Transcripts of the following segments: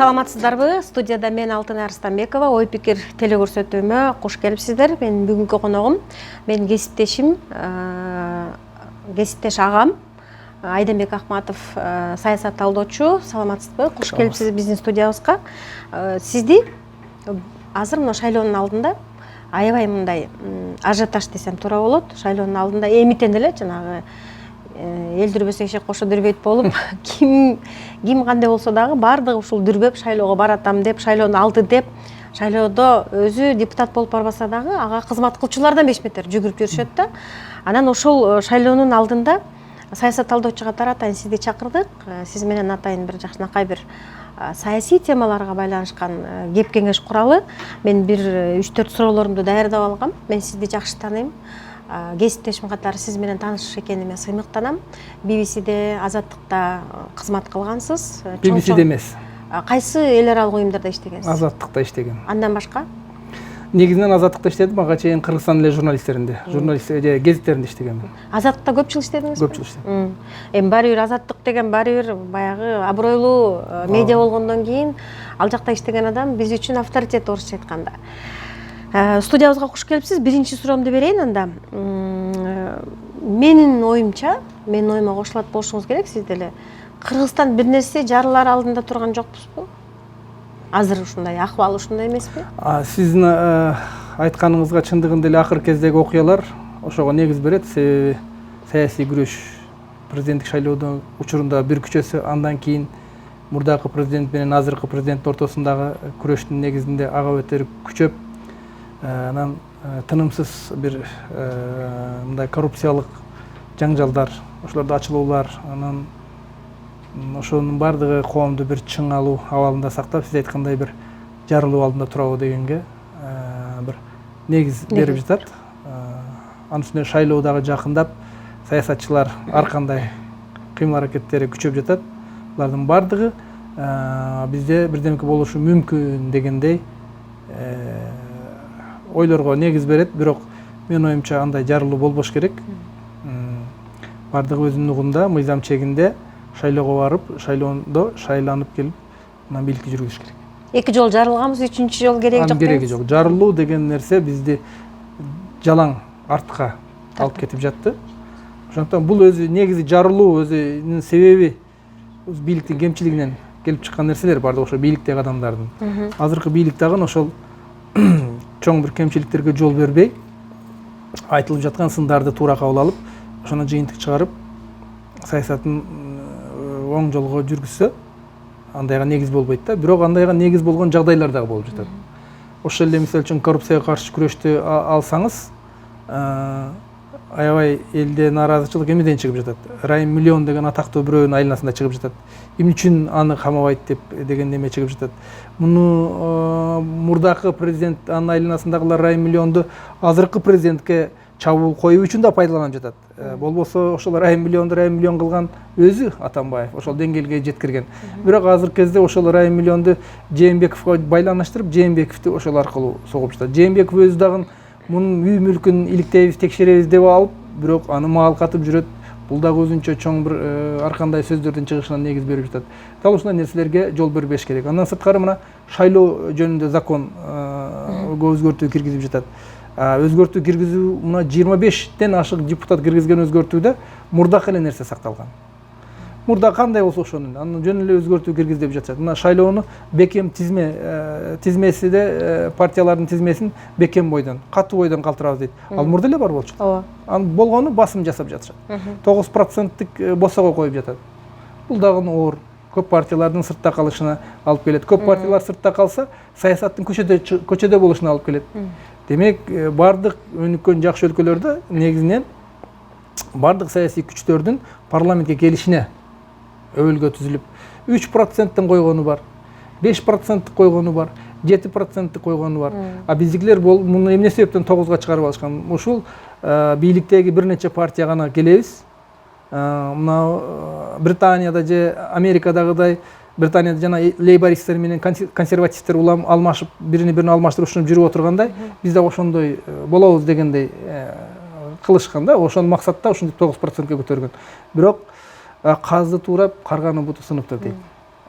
Саламатсыздарбы? Студияда мен Алтын Арыстанбекова. Ой пикир телекөрсөтүүмө кош келипсиздер. Менин бүгүнкү коногум менин кесиптешим, кесиптеш агам Айденбек Акматов, саясат талдоочу. Саламатсызбы? Кош келипсиз биздин студиябызга. Сизди азыр мына шайлоонун алдында аябай мындай ажиотаж десем туура болот. Шайлоонун алдында эмитен эле жанагы эл дүрбөсө эшек кошо дүрбөйт болуп, ким кандай болсо дагы баардыгы ушул дүрбөп шайлоого баратам деп, шайлоонун алды деп, шайлоодо өзү депутат болуп барбаса дагы ага кызмат кылчулардан 5 метр жүгүрүп жүрүшөт да. Анан ошол шайлоонун алдында саясат талдоочу катары атайын сизди чакырдык. Сиз менен атайын бир жакшынакай бир саясий темаларга байланышкан кеп кеңеш куралы. Мен бир 3-4 суроолорумду даярдап алгам. Мен сизди жакшы тааныйм. Кесиптешим катары сиз менен тааныш экениме сыймыктанам. BBC-де, Азаттыкта кызмат кылгансыз. BBC-де эмес. Кайсы эл аралык уюмдарда иштегенсиз? Азаттыкта иштегем. Андан башка? Негизинен Азаттыкта иштедим, ага чейин Кыргызстан эле журналисттеринде, гезиттеринде иштегем. Азаттыкта көп жыл иштедиңизби? Көп жыл иштедим. Эми баары бир Азаттык деген баары бир баягы абройлуу медиа болгондон кийин ал жакта иштеген адам биз үчүн авторитет, орусча айтканда. Студиябызга кош келипсиз. Биринчи суроомду берейин анда. Менин оюма кошулат болушуңуз керек. Сиз деле Кыргызстан бир нерсе жарылар алдында турган жокпузбу? Азыр ушундай акыбал ушундай эмеспи? Сиздин айтканыңызга чындыгында эле акыркы кездеги окуялар ошого негиз берет. Себеби саясий күрөш президенттик шайлоодон учурунда бир күчөсү, андан кийин мурдакы президент менен азыркы президенттин ортосундагы күрөштүн негизинде ага өтө күчөп, анан тынымсыз бир мындай коррупциялык жаңжалдар, ошолорду ачылуулар, анан ошонун баардыгы коомду бир чың алуу абалында сактап, сиз айткандай бир жарылуу алдында турабы дегенге бир негиз берип жатат. Анын үстүнө шайлоо дагы жакындап, саясатчылар ар кандай кыймыл аракеттери күчөп жатат. Булардын баардыгы бизде бирдемке болушу мүмкүн дегендей ойлорго негиз берет. Бирок менин оюмча андай жарылуу болбош керек. Баардыгы өзүнүн угунда, мыйзам чегинде шайлоого барып, шайлоондо шайланып келип, анан бийликти жүргүзүш керек. 2 жол жарылганбыз, 3-чү жол кереги жок. Кереги жок. Жарылуу деген нерсе бизди жалаң артка алып кетип жатты. Ошондуктан бул өзү негизи жарылуу өзүнүн себеби бийликтин кемчилигинен келип чыккан нерселер бардык, ошо бийликтеги адамдардын. Азыркы бийлик дагы ошол чоң бир кемчиликтерге жол бербей, айтылып жаткан сындарды туура кабыл алып, ошону жыйынтык чыгарып, саясатын оң жолго жүргүзсө, андайга негиз болбойт да. Бирок андайга негиз болгон жагдайлар дагы болуп жатат. Ошол эле мисалы үчүн коррупцияга каршы күрөштү алсаңыз, аябай элде нааразычылык эмнеден чыгып жатат? Райым Миллион деген атактуу бирөөнүн айланасында чыгып жатат. Эмне үчүн аны камабайт деп деген неме чыгып жатат. Муну мурдакы президент анын айланасындагылар Райым Миллионду азыркы президентке чабуул коюу үчүн да пайдаланып жатат. Болбосо ошол Райым Миллион кылган өзү Атамбаев ошол деңгээлге жеткирген. Бирок азыркы кезде ошол Райым Миллионду Жээнбековго байланыштырып, Жээнбековди ошол аркылуу согуп жатат. Жээнбеков өзү дагы мунун үй мүлкүн иликтейбиз, текшеребиз деп алып, бирок аны маал катып жүрөт. Бул дагы өзүнчө чоң бир ар кандай сөздөрдүн чыгышына негиз берип жатат. Дал ушундай нерселерге жол бербеш керек. Андан сырткары мына шайлоо жөнүндө закон өзгөртүү киргизип жатат. Өзгөртүү киргизүү мына 25ден ашык депутат киргизген өзгөртүүдө мурдакы эле нерсе сакталган. Мурда кандай болсо ошонун аны жөн эле өзгөртүү киргиз деп жатышат. Мына шайлоону бекем тизмесиде партиялардын тизмесин бекем бойдон, катуу бойдон калтырабыз дейт. Ал мурда эле бар болчу. Ооба. Анын болгону басым жасап жатышат. 9%тык босого коюп жатат. Бул дагы оор. Көп партиялардын сыртта калышына алып келет. Көп партиялар сыртта калса, саясаттын көчөдө болушуна алып келет. Демек, бардык өнүккөн жакшы өлкөлөрдө негизинен бардык саясий күчтөрдүн парламентке келишине өбөлгө түзүлүп, 3%тен койгону бар, 5%тык койгону бар, 7%тык койгону бар. Биздикилер муну эмне себептен 9га чыгарып алышкан? Ушул бийликтеги бир нече партия гана келебиз. Мына Британияда же Америкадагыдай, Британияда жана лейбористтер менен консервативдер улам алмашып, биrini алмаштырып ушинтип жүрүп отургандай, биз да ошондой болобуз дегендей кылышкан да. Ошол максатта ушинтип 9%га көтөргөн. Бирок казды туурап, карганын буту сыныптыр дейт.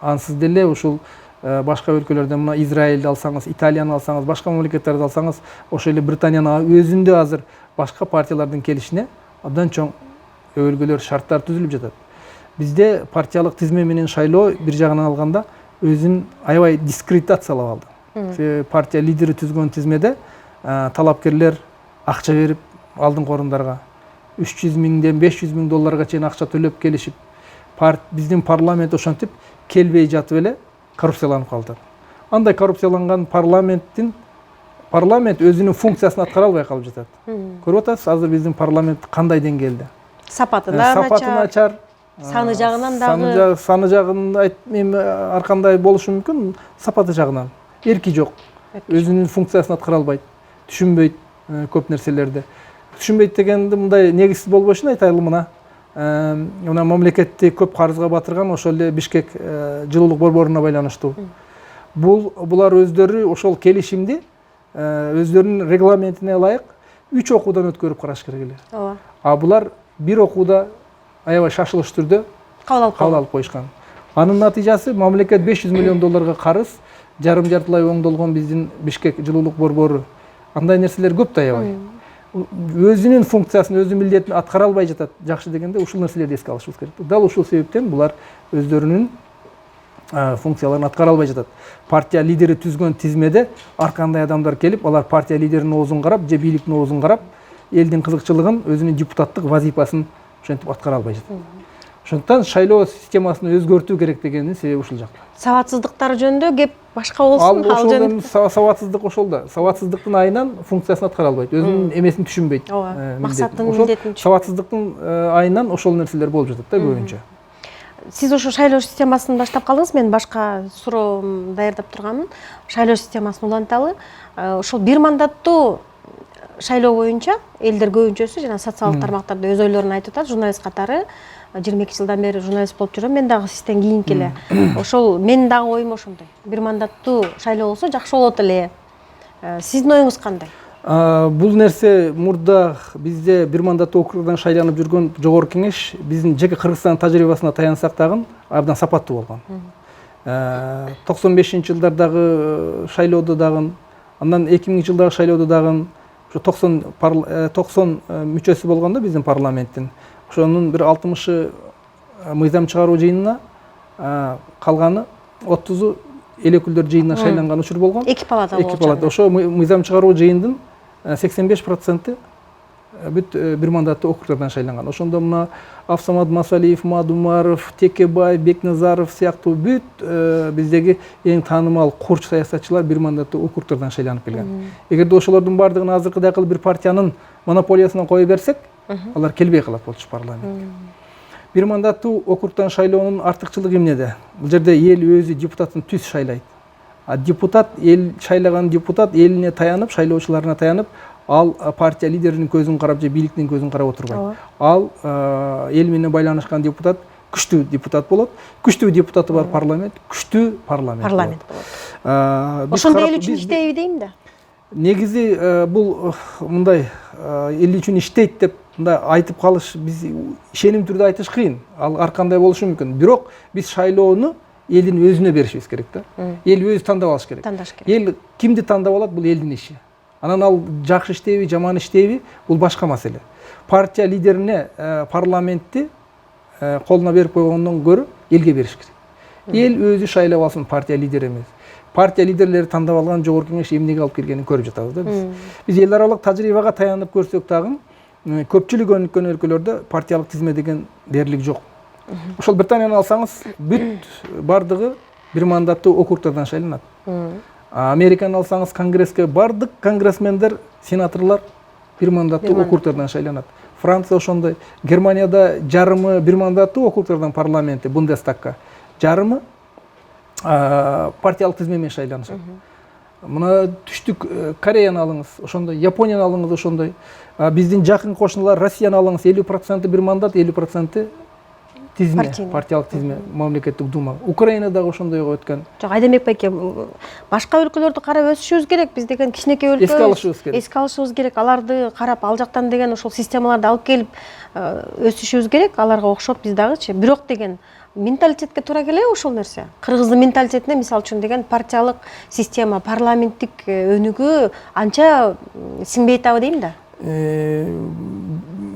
Ансыз деле ушул башка өлкөлөрдөн мына Израилди алсаңыз, Италияны алсаңыз, башка мамлекеттерди алсаңыз, ошол эле Британиянын өзүндө азыр башка партиялардын келишине абдан чоң өбөлгөлөр, шарттар түзүлүп жатат. Бизде партиялык тизме менен шайлоо бир жагынан алганда өзүн аябай дискредитациялап алды. Партия лидери түзгөн тизмеде талапкерлер акча берип алдыңкы орундарга 300 миңден 500 миң долларга чейин акча төлөп келишип, биздин парламент ошентип келбей жатып эле коррупцияланып калды. Андай коррупцияланган парламент өзүнүн функциясын аткара албай калып жатат. Көрүп атасыз, азыр биздин парламент кандай деңгээлде? Сапаты начар, саны жагынан дагы. Саны жагын эми ар кандай болушу мүмкүн, сапаты жагынан эрки жок. Өзүнүн функциясын аткара албайт, түшүнбөйт көп нерселерди. Түшүнбөйт дегенди мындай негизсиз болбошун айтайлы мына. Мына мамлекетти көп карызга батырган ошол эле Бишкек жылуулук борборуна байланыштуу. Булар өздөрү ошол келишимди өздөрүнүн регламентине ылайык 3 окуудан өткөрүп караш керек эле. Ооба. А булар бир окууда аябай шашылыш түрдө кабыл алып коюшкан. Анын натыйжасы мамлекет 500 миллион долларга карыз, жартылай оңдолгон биздин Бишкек жылуулук борбору. Андай нерселер көп да аябай. Өзүнүн функциясын, өзүнүн милдетин аткара албай жатат. Жакшы дегенде ушул нерселерди эске алышыбыз керек. Дал ушул себептен булар өздөрүнүн функцияларын аткара албай жатат. Партия лидери түзгөн тизмеде ар кандай адамдар келип, алар партия лидеринин оозун карап, же бийликтин оозун карап, элдин кызыкчылыгын, өзүнүн депутаттык вазифасын ошентип аткара албай жатат. Ошондуктан шайлоо системасын өзгөртүү керек дегенин себеби ушул жакта. Сабатсыздыктар жөнүндө кеп башка болсун. Ал ошол сабатсыздык ошол да. Сабатсыздыктын айынан функциясын аткара албайт, өзүнүн эмесин түшүнбөйт. Ооба, максатын, милдетин түшүнбөйт. Сабатсыздыктын айынан ошол нерселер болуп жатат да көбүнчө. Сиз ошо шайлоо системасын баштап калдыңыз, мен башка суроо даярдап турганмын. Шайлоо системасын уланталы. Ошол бир мандаттуу шайлоо боюнча элдер көбүнчөсү жана социалдык тармактарда өз ойлорун айтып атат. Журналист катары 22 жылдан бери журналист болуп жүрөм. Мен дагы сизден кийинки эле. Ошол менин дагы оюм ошондой. Бир мандаттуу шайлоо болсо жакшы болот эле. Сиздин оюңуз кандай? Бул нерсе мурда бизде бир мандаттуу округдан шайланып жүргөн жогорку кеңеш биздин жеке Кыргызстан тажрыйбасына таянсак дагы абдан сапаттуу болгон. 95-жылдардагы шайлоодо дагы, андан 2000-жылдагы шайлоодо дагы ошо 90 мүчөсү болгондо биздин парламенттин. Ошонун бир 60 мыйзам чыгаруу жыйынына, калганы 30 эл өкүлдөр жыйынына шайланган учур болгон. Эки палата болчу. Эки палата. Ошо мыйзам чыгаруу жыйындын 85% бүт бир мандаттуу округдардан шайланган. Ошондо мына Авсамат Масалиев, Мадумаров, Текебай, Бекназаров сыяктуу бүт биздеги эң таанымал курч саясатчылар бир мандаттуу округдардан шайланып келген. Эгерде ошолордун бардыгын азыркыдай кылып бир партиянын монополиясына кое берсек, алар келбей калат болчу парламентке. Бир мандаттуу округдан шайлоонун артыкчылыгы эмнеде? Бул жерде эл өзү депутатын түз шайлайт. А депутат, эл шайлаган депутат элине таянып, шайлоочуларына таянып, ал партия лидеринин көзүн карап же бийликтин көзүн карап отурбайт. Ал эл менен байланышкан депутат күчтүү депутат болот. Күчтүү депутаты бар парламент, күчтүү парламент болот. Ошондо эл үчүн иштейби дейм да. Негизи бул мындай эл үчүн иштейт деп мындай айтып калыш, биз ишеним түрдө айтыш кыйын. Ал ар кандай болушу мүмкүн. Бирок биз шайлоону элдин өзүнө беришибиз керек да. Эл өзү тандап алыш керек. Эл кимди тандап алат, бул элдин иши. Анан ал жакшы иштейби, жаман иштейби, бул башка маселе. Партия лидерине парламентти колуна берип койгондон көрө элге бериш керек. Эл өзү шайлап алсын, партия лидери эмес. Партия лидерлери тандап алган жогорку кеңеш эмнеге алып келгенин көрүп жатабыз да биз. Биз эл аралык тажрыйбага таянып көрсөк дагы, көпчүлүк өнүккөн өлкөлөрдө партиялык тизме деген дээрлик жок. Ошол Британияны алсаңыз, бүт бардыгы бир мандаттуу округдардан шайланат. Американы алсаңыз, конгресске бардык конгрессмендер, сенаторлор бир мандаттуу округдардан шайланат. Франция ошондой. Германияда жарымы бир мандаттуу округдардан парламентте, Бундестагга. Жарымы партиялык тизме менен шайланышат. Мына түштүк Кореяны алыңыз, ошондой. Японияны алыңыз, ошондой. Биздин жакын кошуналар Россияны алыңыз, 50% бир мандат, 50% тизме, партиялык тизме, мамлекеттик дума. Украинадагы ошондойго өткөн. Жок, Айденбек байке, башка өлкөлөрдү карап өсүшүбүз керек. Биз деген кичинекей өлкө. Эске алышыбыз керек. Эске алышыбыз керек. Аларды карап, ал жактан деген ошол системаларды алып келип, өсүшүбүз керек, аларга окшоп биз дагычы. Бирок деген менталитетке туура келеби ошол нерсе? Кыргыздын менталитетине мисалы үчүн деген партиялык система, парламенттик өнүгүү анча сиңбей атабы дейм да.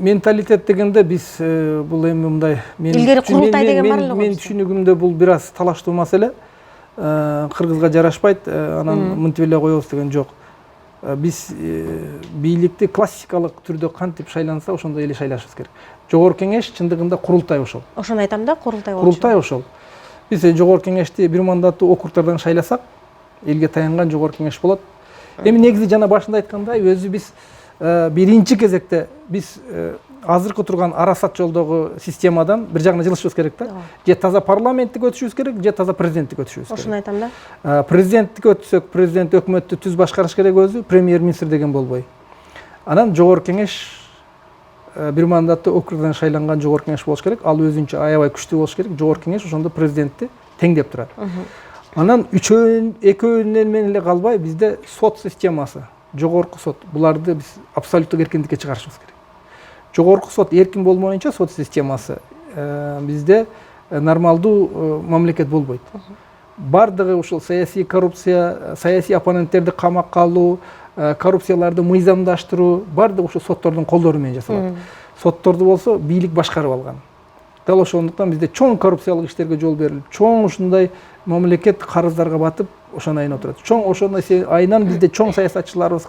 Менталитет дегенде биз бул эми мындай илгери курултай деген бар эле го. Мен түшүнүгүмдө бул бир аз талаштуу маселе. Кыргызга жарашпайт, анан мынтип эле коебуз деген жок. Биз бийликти классикалык түрдө кантип шайланса, ошондой эле шайлашыбыз керек. Жогорку кеңеш чындыгында курултай ошол. Ошону айтам да, курултай болчу. Курултай ошол. Биз жогорку кеңешти бир мандаттуу округтардан шайласак, элге таянган жогорку кеңеш болот. Эми негизи жана башында айткандай, өзү биз биринчи кезекте биз азыркы турган арасат жолдогу системадан бир жагына жылышыбыз керек да. Же таза парламенттик өтүшүбүз керек, же таза президенттик өтүшүбүз керек. Ошону айтам да. Президенттик өтсөк, президент өкмөттү түз башкарыш керек өзү, премьер-министр деген болбой. Анан жогорку кеңеш бир мандаттуу округдан шайланган жогорку кеңеш болуш керек. Ал өзүнчө аябай күчтүү болуш керек. Жогорку кеңеш ошондо президентти теңдеп турат. Анан экөөнүн менен эле калбай, бизде сот системасы, жогорку сот, буларды биз абсолюттук эркиндикке чыгарышыбыз керек. Жогорку сот эркин болмоюнча сот системасы бизде нормалдуу мамлекет болбойт. Бардыгы ушул саясий коррупция, саясий оппоненттерди камакка алуу, коррупцияларды мыйзамдаштыруу бардыгы ушул соттордун колдору менен жасалат. Сотторду болсо бийлик башкарып алган. Дал ошондуктан бизде чоң коррупциялык иштерге жол берилип, чоң ушундай мамлекет карыздарга батып, ошону айынан отурат. Чоң ошондой айынан бизде чоң саясатчыларыбыз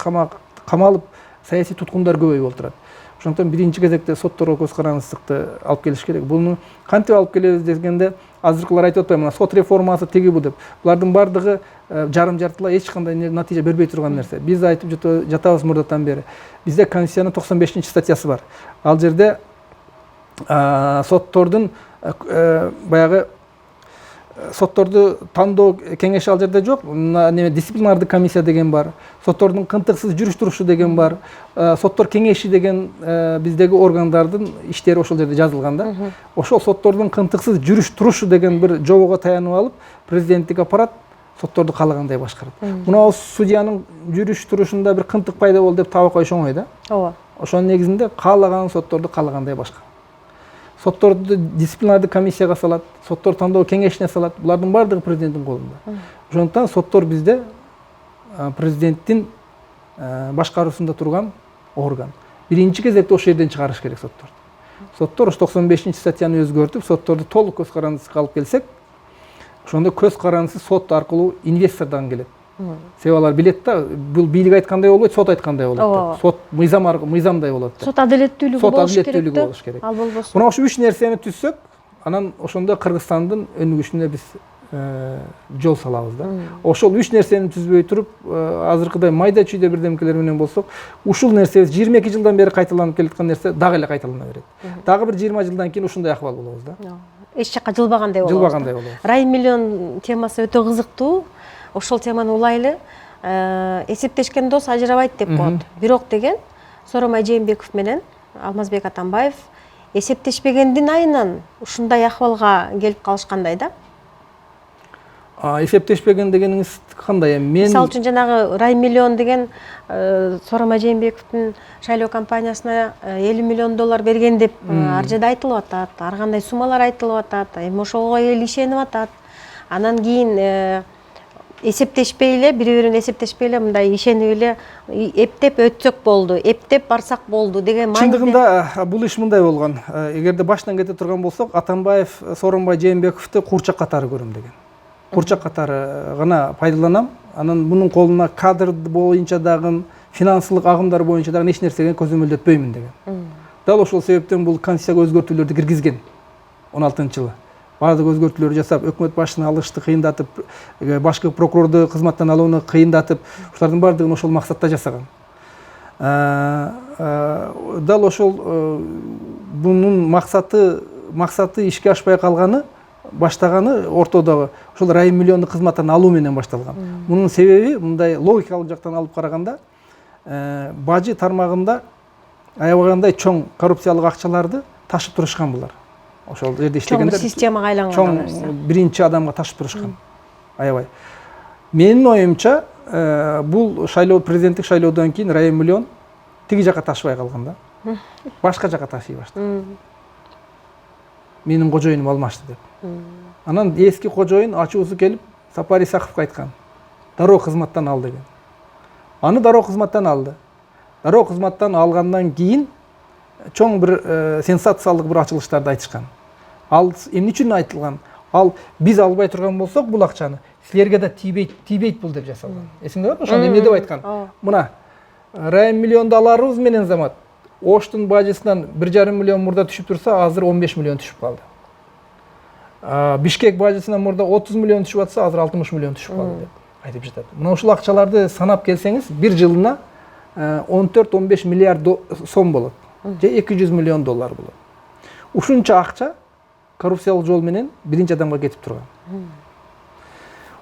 камалып, саясий туткундар көбөйүп отурат. Ошондон биринчи кезекте сотторго көз карандыкты алып келиш керек. Буну кантип алып келебиз дегенде, азыркылар айтып атпайбы, мына сот реформасы теги бу деп. Булардын бардыгы жарым-жартылай эч кандай натыйжа бербей турган нерсе. Биз айтып жатабыз мурдатан бери. Бизде Конституциянын 95-статьясы бар. Ал жерде соттордун баягы сотторду тандоо кеңеши ал жерде жок. Дисциплинардык комиссия деген бар. Соттордун кынтыксыз жүрүш турушу деген бар. Соттор кеңеши деген биздеги органдардын иштери ошол жерде жазылган да. Ошол соттордун кынтыксыз жүрүш турушу деген бир жобого таянып алып, президенттик аппарат сотторду каалагандай башкарат. Мына судьянын жүрүш турушунда бир кынтык пайда болду деп таап коюш оңой да. Ооба. Ошонун негизинде каалаган сотторду каалагандай башкарат. Сотторду дисциплинардык комиссияга салат, соттор тандоо кеңешине салат. Булардын бардыгы президенттин колунда. Ошондуктан соттор бизде президенттин башкаруусунда турган орган. Биринчи кезекте ошол жерден чыгарыш керек сотторду. Соттор 95-статьяны өзгөртүп, сотторду толук көз карандысыкка алып келсек, ошондо көз карандысы сот аркылуу инвестордон келет. Себеби алар билет да, бул бийлик айткандай болбойт, сот айткандай болот. Сот мыйзамдай болот. Сот адилеттүүлүгү болуш керек. Ал болбосун. Мына ошол үч нерсени түзсөк, анан ошондо Кыргызстандын өнүгүшүнө биз жол салабыз да. Ошол үч нерсени түзбөй туруп, азыркыдай майда чүйдө бирдемкелер менен болсок, ушул нерсе 22 жылдан бери кайталанып келаткан нерсе дагы эле кайталана берет. Дагы бир 20 жылдан кийин ушундай акыбал болобуз да. Эч жакка жылбагандай болобуз. Жылбагандай болобуз. Райым миллион темасы өтө кызыктуу. Ошол теманы улайлы. Эсептешкен дос ажырабайт деп коет. Бирок деген Сооронбай Жээнбеков менен Алмазбек Атамбаев эсептешпегендин айынан ушундай акыбалга келип калышкандай да. Эсептешпеген дегениңиз кандай? Мисалы үчүн жанагы Райым миллион деген Сооронбай Жээнбековдун шайлоо кампаниясына 50 миллион доллар берген деп ар жерде айтылып атат. Ар кандай суммалар айтылып атат. Эми ошого эл ишенип атат. Анан кийин эсептешпей эле, бири-бирин эсептешпей эле, мындай ишенип эле эптеп өтсөк болду, эптеп барсак болду деген мааниде. Чындыгында бул иш мындай болгон. Эгерде баштан кете турган болсок, Атамбаев Сооронбай Жээнбековду курчак катары көрөм деген. Курчак катары гана пайдаланам. Анан мунун колуна кадр боюнча дагы, финансылык агымдар боюнча дагы эч нерсеге көзөмөлдөтпөймүн деген. Дал ошол себептен бул конституцияга өзгөртүүлөрдү киргизген 16-жылы. Бардык өзгөртүүлөр жасап, өкмөт башын алышты кыйындатып, башкы прокурорду кызматтан алууну кыйындатып, ушулардын бардыгын ошол максатта жасаган. Дал ошол бунун максаты ишке ашпай калганы, баштаганы ортодогу ошол Райым миллионду кызматтан алуу менен башталган. Мунун себеби мындай логикалык жактан алып караганда, бажы тармагында аябагандай чоң коррупциялык акчаларды ташып турушкан булар. Ошол жерде иштегендер системага айланган нерсе. Биринчи адамга ташып турушкан. Аябай. Менин оюмча, бул шайлоо, президенттик шайлоодон кийин Райым миллион тиги жакка ташыбай калган да. башка жака ташый баштады. Менин кожоюнум алмашты деп. Анан эски кожоюн ачуусу келип Сапар Исаковго айткан. Дароо кызматтан ал деген. Аны дароо кызматтан алды. Дароо кызматтан алгандан кийин чоң бир сенсациялык бир ачылыштарды айтышкан. Ал эмне үчүн айтылган? Ал биз албай турган болсок бул акчаны силерге да тийбейт бул деп жасалган. Эсиңде барбы? Ошондо эмне деп айткан? Мына Райым миллионду аларыбыз менен замат. Оштун бажысынан 1,5 миллион мурда түшүп турса, азыр 15 миллион түшүп калды. Бишкек бажысынан мурда 30 миллион түшүп атса, азыр 60 миллион түшүп калды деп айтып жатат. Мына ушул акчаларды санап келсеңиз, бир жылына 14-15 миллиард сом болот. Же 200 миллион доллар болот. Ушунча акча коррупциялык жол менен биринчи адамга кетип турган.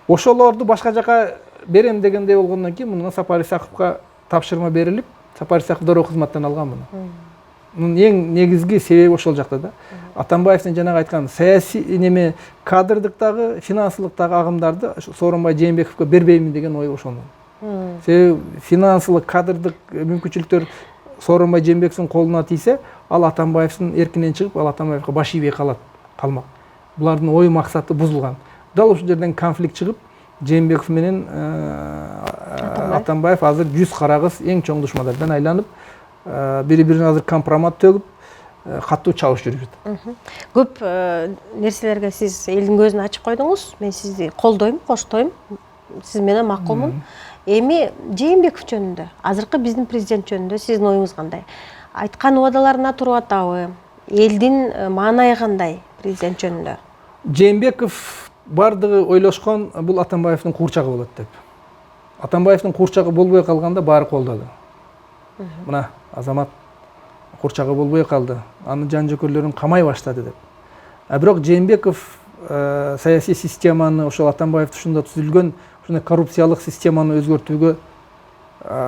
Ошолорду башка жака берем дегендей болгондон кийин муну Сапар Исаковго тапшырма берилип, Сапар Исаков дароо кызматтан алган муну. Мунун эң негизги себеби ошол жакта да. Атамбаевдин жанагы айткан саясий неме кадрдыктагы, финансылыктагы агымдарды Сооронбай Жээнбековго бербеймин деген ой ошондон. Себеби финансылык, кадрдык мүмкүнчүлүктөр Сооронбай Жээнбековдун колуна тийсе, ал Атамбаевдин эркинен чыгып, ал Атамбаевго баш ийбей калмак. Булардын ой максаты бузулган. Дал ушул жерден конфликт чыгып, Жээнбеков менен Атамбаев азыр 100 карагыз эң чоң душмандардан айланып, бири-бирине азыр компромат төгүп, каттуу чабыш жүрүп жатат. Көп нерселерге сиз элдин көзүн ачып койдуңуз. Мен сизди колдойм, коштойм. Сиз менен макулмун. Эми Жээнбеков жөнүндө, азыркы биздин президент жөнүндө сиздин оюңуз кандай? Айткан убадаларына туруп атабы? Элдин маанайы кандай президент жөнүндө? Жээнбеков бардыгы ойлошкон бул Атамбаевдин куурчагы болот деп. Атамбаевдин куурчагы болбой калганда баары колдоду. Мына Азамат куурчагы болбой калды. Анын жан жөкөрлөрүн камай баштады деп. Бирок Жээнбеков саясий системаны ошол Атамбаев тушунда түзүлгөн ушундай коррупциялык системаны өзгөртүүгө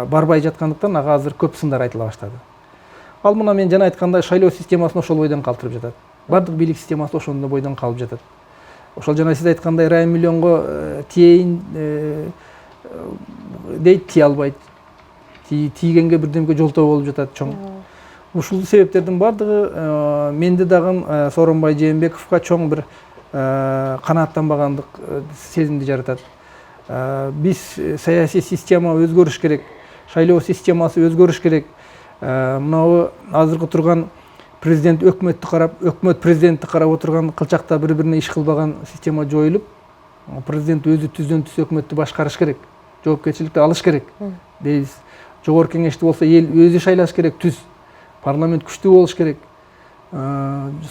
барбай жаткандыктан ага азыр көп сындар айтыла баштады. Ал мына мен жана айткандай шайлоо системасын ошол бойдон калтырып жатат. Бардык бийлик системасы ошондой бойдон калып жатат. Ошол жана сиз айткандай Райым миллионго тиейин дейт, тие албайт. Тийгенге бирдемге жолтоо болуп жатат чоң. Ушул себептердин бардыгы менде дагы Сооронбай Жээнбековго чоң бир канааттанбагандык сезимди жаратат. Биз саясий система өзгөрүш керек, шайлоо системасы өзгөрүш керек. Мынау азыркы турган президент өкмөттү карап, өкмөт президентти карап отурган кылчакта бири-бирине иш кылбаган система жоюлуп, президент өзү түздөн түз өкмөттү башкарыш керек, жоопкерчиликти алыш керек дейбиз. Жогорку кеңешти болсо эл өзү шайлаш керек, түз. Парламент күчтүү болуш керек,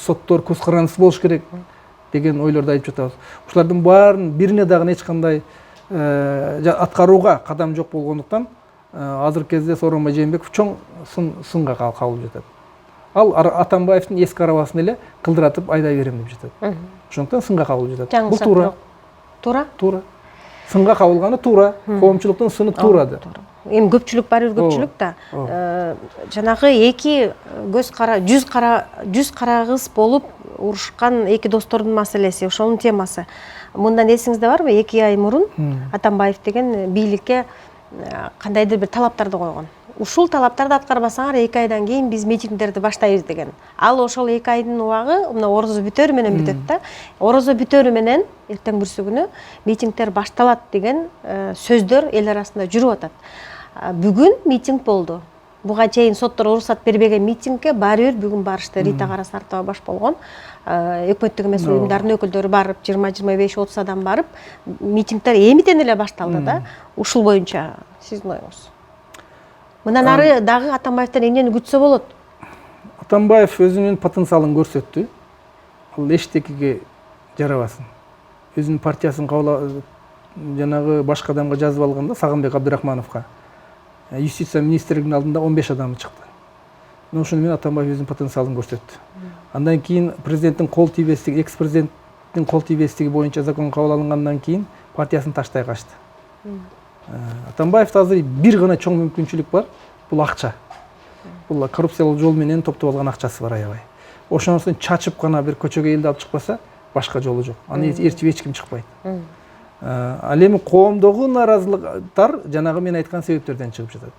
соттор көз карандысыз болуш керек деген ойлорду айтып жатабыз. Ушулардын баарын бирине дагы эч кандай аткарууга кадам жок болгондуктан азыркы кезде Сооронбай Жээнбеков чоң сынга кабылып жатат. Ал Атамбаевдин эски арабасын эле кылдыратып айдай берем деп жатат. Ошондуктан сынга кабылып жатат. Бул туура. Туура? Туура. Сынга кабылганы туура. Коомчулуктун сыны туура да. Эми көпчүлүк бар, көпчүлүк да. Жанагы эки көз кара, жүз карагыз болуп урушкан эки достордун маселеси, ошонун темасы. Мындан эсиңизде барбы? 2 ай мурун Атамбаев деген бийликке кандайдыр бир талаптарды койгон. Ушул талаптарды аткарбасаңар 2 айдан кийин биз митингдерди баштайбыз деген. Ал ошол 2 айдын убагы мына орозо бүтөрү менен бүтөт да. Орозо бүтөрү менен эртең бүрсү күнү митингдер башталат деген сөздөр эл арасында жүрүп атат. Бүгүн митинг болду. Буга чейин соттор уруксат бербеген митингге баары бир бүгүн барышты. Рита Карасартова баш болгон өкмөттүк эмес уюмдардын өкүлдөрү барып, 20-25-30 адам барып, митингдер эмитен эле башталды да. Ушул боюнча сиздин оюңуз? Мындан ары дагы Атамбаевден эмнени күтсө болот? Атамбаев өзүнүн потенциалын көрсөттү. Ал эчтекеге жарабасын. Өзүнүн партиясын жанагы башка адамга жазып алганда, Сагынбек Абдырахмановго юстиция министрлигинин алдында 15 адамы чыкты. Ошону менен Атамбаев өзүнүн потенциалын көрсөттү. Андан кийин президенттин кол тийбестиги, экс-президенттин кол тийбестиги боюнча закон кабыл алынгандан кийин партиясын таштай качты. Атамбаевда азыр бир гана чоң мүмкүнчүлүк бар, бул акча. Бул коррупциялык жол менен топтоп алган акчасы бар аябай. Ошонусун чачып гана бир көчөгө элди алып чыкпаса, башка жолу жок. Аны ээрчип эч ким чыкпайт. Ал эми коомдогу нааразылыктар жанагы мен айткан себептерден чыгып жатат.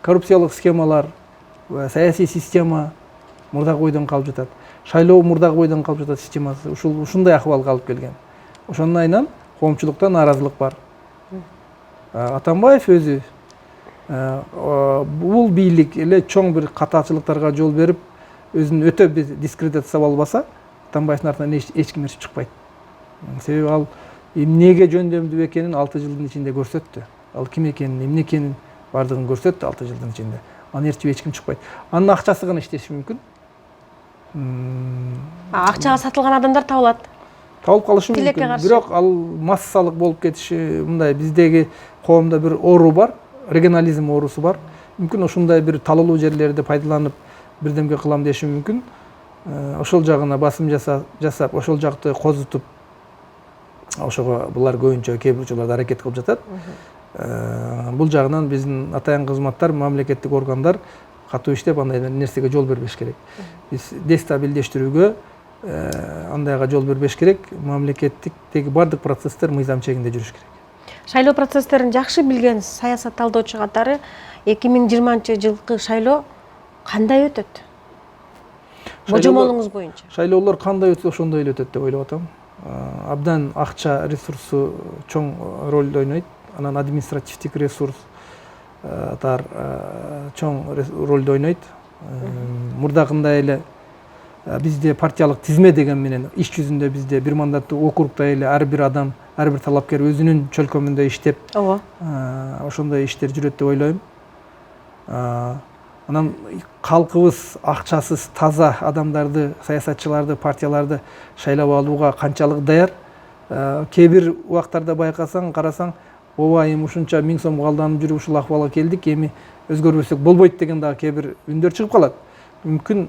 Коррупциялык схемалар, саясий система мурдагы бойдон калып жатат. Шайлоо мурдагы бойдон калып жатат системасы. Ушундай акыбалга алып келген. Ошонун айынан коомчулукта нааразылык бар. Атамбаев өзү бул бийлик эле чоң бир катачылыктарга жол берип, өзүн өтө дискредитациялап албаса, Атамбаевдин артынан эч ким өсүп чыкпайт. Себеби ал эмнеге жөндөмдүү экенин 6 жылдын ичинде көрсөттү. Ал ким экенин, эмне экенин бардыгын көрсөттү 6 жылдын ичинде. Аны ээрчип эч ким чыкпайт. Анын акчасы гана иштеши мүмкүн. Акчага сатылган адамдар табылат. Табылып калышы мүмкүн. Бирок ал массалык болуп кетиши мындай биздеги коомдо бир оору бар, регионализм оорусу бар. Мүмкүн ушундай бир талалуу жерлерди пайдаланып бирдемге кылам деши мүмкүн. Ошол жагына басым жасап, ошол жакты козутуп, ошого булар көбүнчө кээ бир учурларда аракет кылып жатат. Бул жагынан биздин атайын кызматтар, мамлекеттик органдар катуу иштеп андай нерсеге жол бербеш керек. Биз дестабилдештирүүгө андайга жол бербеш керек. Мамлекеттиктеги бардык процесстер мыйзам чегинде жүрүш керек. Шайлоо процесстерин жакшы билген саясат талдоочу катары 2020-жылкы шайлоо кандай өтөт? Божомолуңуз боюнча. Шайлоолор кандай өтсө ошондой эле өтөт деп ойлоп атам. Абдан акча ресурсу чоң роль ойнойт. Анан административдик ресурс чоң ролду ойнойт. Мурдагындай эле бизде партиялык тизме деген менен иш жүзүндө бизде бир мандаттуу округда эле ар бир адам, ар бир талапкер өзүнүн чөлкөмүндө иштеп, ошондой иштер жүрөт деп ойлойм. Анан калкыбыз акчасыз таза адамдарды, саясатчыларды, партияларды шайлап алууга канчалык даяр? Кээ бир убактарда байкасаң, карасаң, ооба эми ушунча 1000 сомго алданып жүрүп ушул акыбалга келдик, эми өзгөрбөсөк болбойт деген дагы кээ бир үндөр чыгып калат. Мүмкүн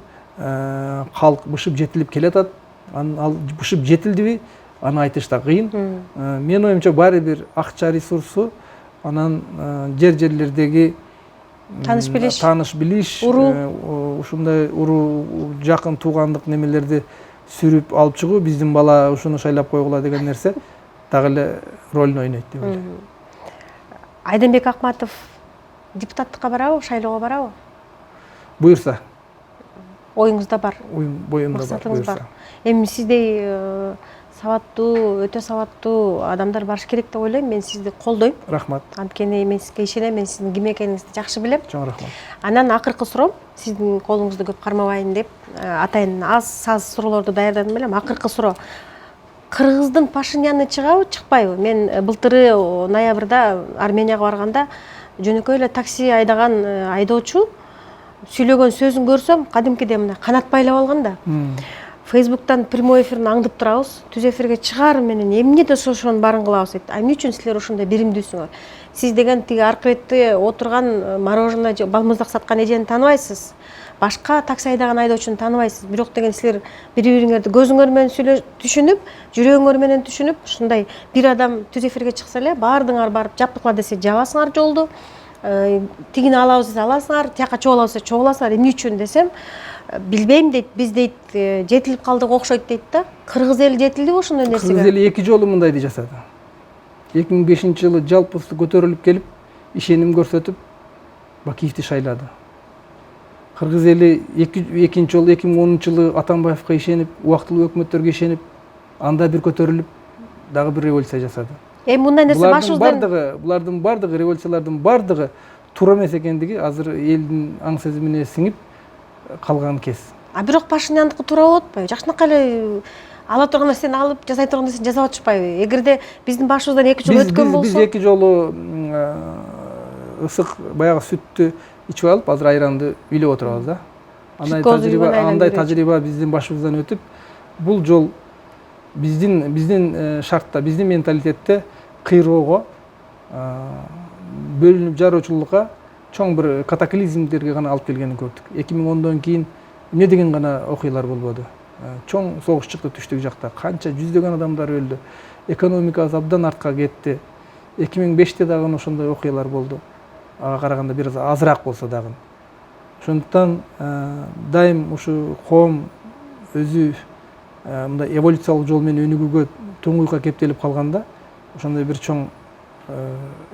калк бышып жетилип келатат. Ал бышып жетилдиби? Аны айтыш да кыйын. Менин оюмча баары бир акча ресурсу, анан жерлердеги тааныш билиш, ушундай уруу жакын туугандык немелерди сүрүп алып чыгуу, биздин бала ушуну шайлап койгула деген нерсе дагы эле ролун ойнойт деп ойлойм. Айдембек Акматов депутаттыкка барабы, шайлоого барабы? Буюрса. Оюңузда бар. Боюмда бар. Эми сиздей сабаттуу, өтө сабаттуу адамдар барыш керек деп ойлойм. Мен сизди колдойм. Рахмат. Анткени мен сизге ишенем, мен сиздин ким экениңизди жакшы билем. Чоң рахмат. Анан акыркы суроом, сиздин колуңузду көп кармабайын деп, атайын аз суроолорду даярдадым элем. Акыркы суроо. Кыргыздын Пашиняны чыгабы, чыкпайбы? Мен былтыры ноябрда Арменияга барганда жөнөкөй эле такси айдаган айдоочу сүйлөгөн сөзүн көрсөм, кадимкидей мына канат байлап алган да. Фейсбуктан прямой эфирин аңдып турабыз. Түз эфирге чыгаар менен эмнеде ошонун баарын кылабыз дейт. Эмне үчүн силер ошондой биримдүүсүңөр? Сиз деген тиги аркы бетте отурган мороженое же балмуздак саткан эжени тааныбайсыз. Башка такси айдаган айдоочуну тааныбайсыз. Бирок деген силер бири-бириңерди көзүңөр менен түшүнүп, жүрөгүңөр менен түшүнүп, ушундай бир адам түз эфирге чыкса эле, баардыгыңар барып жаптыкла десе жабасыңар жолду. Тигини алабыз десе аласыңар, тияка чогулабыз десе чогуласыңар. Эмне үчүн десем, билбейм дейт, биз дейт жетилип калдык окшойт дейт да. Кыргыз эли жетилдиби ошондой нерсеге? Кыргыз эли 2 жолу мындайды жасады. 2005-жылы жалпысы көтөрүлүп келип, ишеним көрсөтүп, Бакиевди шайлады. Кыргыз эли экинчи жолу 2010-жылы Атамбаевга ишенип, убактылуу өкмөттөргө ишенип, анда бир көтөрүлүп, дагы бир революция жасады. Эми мындай нерсе башыбыздан булардын бардыгы революциялардын бардыгы туура эмес экендиги азыр элдин аң сезимине сиңип калган кез. Бирок Пашиняндыкы туура болуп атпайбы? Жакшынакай эле ала турган нерсени алып, жасай турган нерсени жасап атышпайбы? Эгерде биздин башыбыздан 2 жол өткөн болсо, биз 2 жолу ысык баягы сүттү ичип алып, азыр айранды үйлөп отурабыз да. Андай тажрыйба биздин башыбыздан өтүп, бул жол биздин шартта, биздин менталитетте кыйроого, бөлүнүп жаруучулукка, чоң бир катаклизмдерге гана алып келгенин көрдүк. 2010дон кийин эмне деген гана окуялар болбоду. Чоң согуш чыкты түштүк жакта, канча жүздөгөн адамдар өлдү. Экономикабыз абдан артка кетти. 2005те дагы ошондой окуялар болду. Ага караганда бир аз азыраак болсо дагы. Ошондуктан дайым ушу коом өзү мындай эволюциялык жол менен өнүгүүгө туңгуйукка кептелип калганда, ошондой бир чоң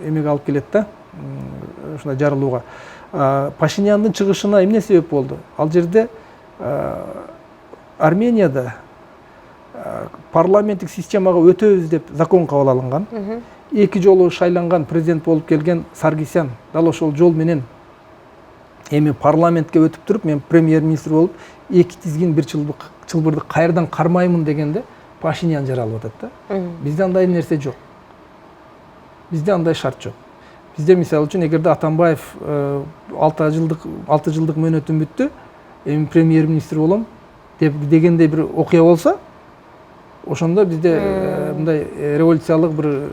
эмеге алып келет да. ушундай жарылууга. Пашиняндын чыгышына эмне себеп болду? Ал жерде Арменияда парламенттик системага өтөбүз деп закон кабыл алынган. 2 жолу шайланган президент болуп келген Саргисян дал ошол жол менен эми парламентке өтүп туруп, мен премьер-министр болуп, 2 тизгин бир чылбырды кайрадан кармаймын дегенде Пашинян жаралып атат да. Бизде андай нерсе жок. Бизде андай шарт жок. Бизде мисалы үчүн эгерде Атамбаев 6 жылдык мөөнөтүм бүттү, эми премьер-министр болом дегендей бир окуя болсо, ошондо бизде мындай революциялык бир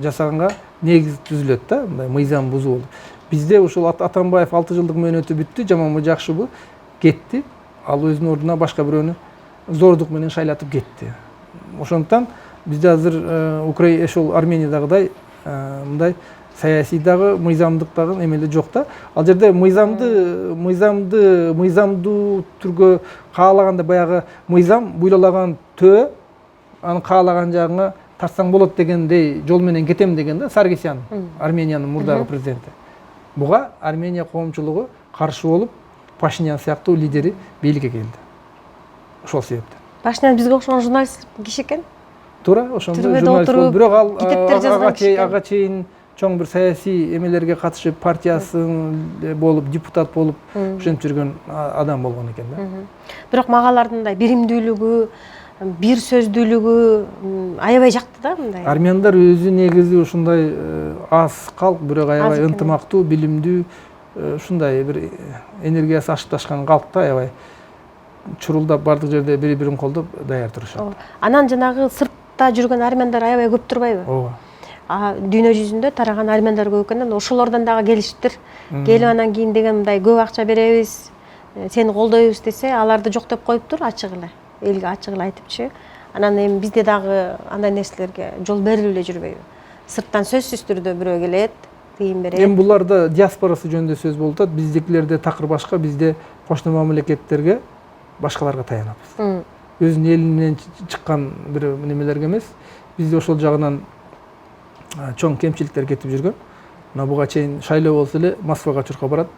жасаганга негиз түзүлөт да, мындай мыйзам бузуу болду. Бизде ошол Атамбаев 6 жылдык мөөнөтү бүттү, жаманбы жакшыбы кетти. Ал өзүнүн ордуна башка бирөөнү зордук менен шайлатып кетти. Ошондуктан бизде азыр ошол Армениядагыдай мындай саясий дагы, мыйзамдык дагы эмеле жок да. Ал жерде мыйзамдуу түргө каалаганда баягы мыйзам буйлаган төө, аны каалаган жагыңа тартсаң болот дегендей жол менен кетем деген да Саргисян, Армениянын мурдагы президенти. Буга Армения коомчулугу каршы болуп, Пашинян сыяктуу лидери бийликке келди. Ошол себептен. Пашинян бизге окшогон журналист киши экен. Туура, ошондой журналист болуп, бирок ал ага чейин чоң бир саясий эмелерге катышып, партиясын болуп, депутат болуп, ошентип жүргөн адам болгон экен да. Бирок магалардын мындай биримдүүлүгү, бир сөздүүлүгү аябай жакты да мындай. Армяндар өзү негизи ушундай аз калк, бирок аябай ынтымактуу, билимдүү, ушундай бир энергиясы ашып ташкан калк да, аябай чурулдап бардык жерде бири-бирин колдоп даяр турушат. Анан жанагы сыртта жүргөн армяндар аябай көп турбайбы? Ооба. Дүйнө жүзүндө тараган армяндар көп экенден, ошолордон дагы келиштир. Келип анан кийин деген мындай көп акча беребиз, сени колдойбуз десе, аларды жок деп коюптур ачык эле. Элге ачык эле айтыпчы. Анан эми бизде дагы андай нерселерге жол берилип эле жүрбөйбү? Сырттан сөзсүз түрдө бирөө келет, тыйын берет. Эми буларда диаспорасы жөнүндө сөз болуп атат. Биздикилерде такыр башка, бизде кошуна мамлекеттерге башкаларга таянабыз. Өзүнүн элинен чыккан бир немелерге эмес. Бизде ошол жагынан чоң кемчиликтер кетип жүргөн. Мына буга чейин шайлоо болсо эле Москвага чурка барат.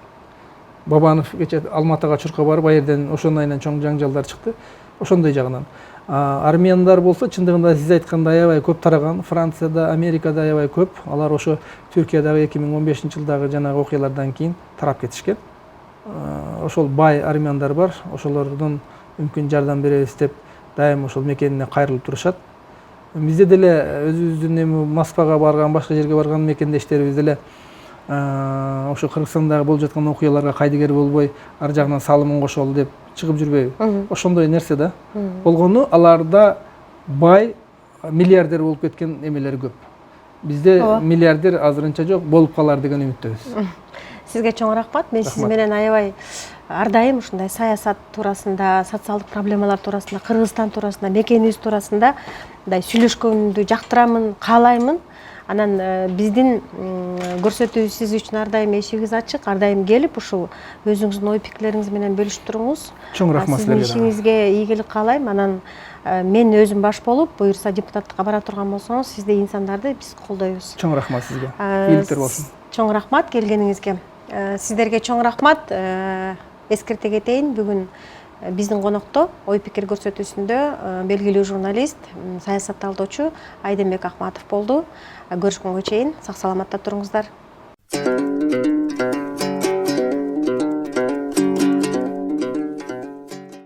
Бабанов кече Алматыга чурка барып, ал жерден ошондой чоң жаңжалдар чыкты. Ошондой жагынан. Армяндар болсо чындыгында сиз айткандай аябай көп тараган. Францияда, Америкада аябай көп. Алар ошо Түркиядагы 2015-жылдагы жанагы окуялардан кийин тарап кетишкен. Ошол бай армяндар бар. Ошолордон мүмкүн жардам беребиз деп дайым ошол мекенине кайрылып турушат. Бизде деле өзүбүздүн эми Москвага барган, башка жерге барган мекендештерибиз деле ошо Кыргызстандагы болуп жаткан окуяларга кайдыгер болбой, ар жагынан салымын кошолу деп чыгып жүрбөйбү? Ошондой нерсе да. Болгону аларда бай, миллиардер болуп кеткен эмелер көп. Бизде миллиардер азырынча жок, болуп калар деген үмүттөбүз. Сизге чоң рахмат. Мен сиз менен аябай ар дайым ушундай саясат туурасында, социалдык проблемалар туурасында, Кыргызстан туурасында, мекенибиз туурасында мындай сүйлөшкөндү жактырамын, каалаймын. Анан биздин көрсөтүүбүз сиз үчүн ар дайым эшигиз ачык, ар дайым келип ушул өзүңүздүн ой пикирлериңиз менен бөлүшүп туруңуз. Чоң рахмат силерге. Сиздин ишиңизге ийгилик каалайм. Анан мен өзүм баш болуп, буюрса депутаттыкка бара турган болсоңуз, сиздей инсандарды биз колдойбуз. Чоң рахмат сизге. Ийгиликтер болсун. Чоң рахмат келгениңизге. Сиздерге чоң рахмат. Эскерте кетейин, бүгүн биздин конокто ой пикир көрсөтүүсүндө белгилүү журналист, саясат талдоочу Айденбек Акматов болду. Көрүшкөнгө чейин сак саламатта туруңуздар.